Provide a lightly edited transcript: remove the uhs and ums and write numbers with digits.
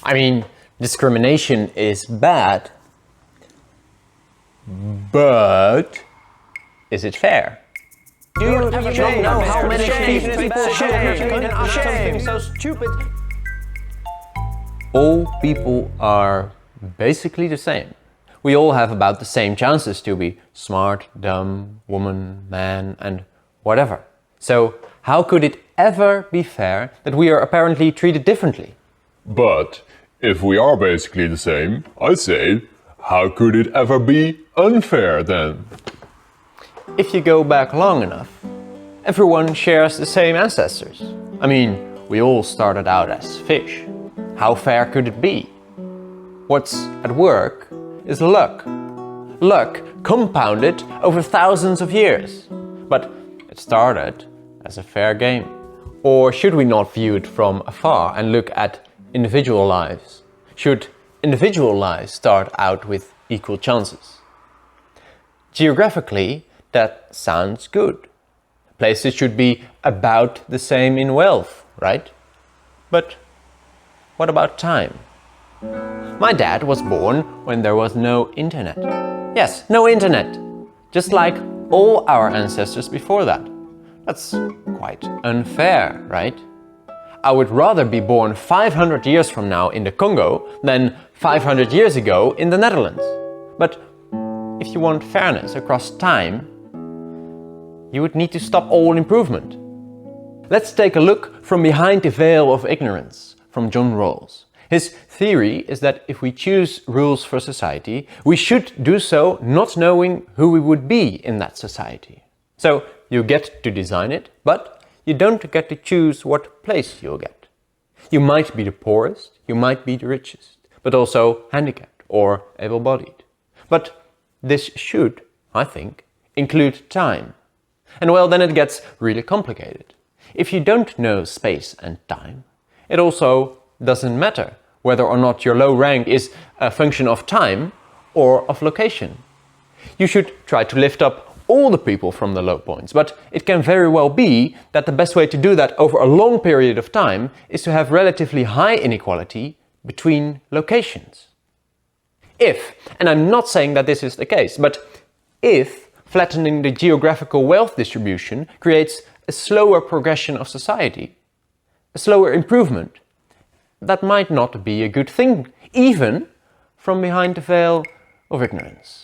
I mean, discrimination is bad, but is it fair? Do you know how many people shame so stupid? All people are basically the same. We all have about the same chances to be smart, dumb, woman, man, and whatever. So how could it ever be fair that we are apparently treated differently? But if we are basically the same, I say, how could it ever be unfair then? If you go back long enough, everyone shares the same ancestors. I mean, we all started out as fish. How fair could it be? What's at work is luck. Luck compounded over thousands of years. But it started as a fair game. Or should we not view it from afar and look at individual lives? Should individual lives start out with equal chances? Geographically, that sounds good. Places should be about the same in wealth, right? But what about time? My dad was born when there was no internet. Yes, no internet. Just like all our ancestors before that. That's quite unfair, right? I would rather be born 500 years from now in the Congo than 500 years ago in the Netherlands. But if you want fairness across time, you would need to stop all improvement. Let's take a look from behind the veil of ignorance from John Rawls. His theory is that if we choose rules for society, we should do so not knowing who we would be in that society. So you get to design it, but you don't get to choose what place you'll get. You might be the poorest, you might be the richest, but also handicapped or able-bodied. But this should, I think, include time. And well, then it gets really complicated. If you don't know space and time, it also doesn't matter whether or not your low rank is a function of time or of location. You should try to lift up all the people from the low points, but it can very well be that the best way to do that over a long period of time is to have relatively high inequality between locations. If, and I'm not saying that this is the case, but if flattening the geographical wealth distribution creates a slower progression of society, a slower improvement, that might not be a good thing, even from behind the veil of ignorance.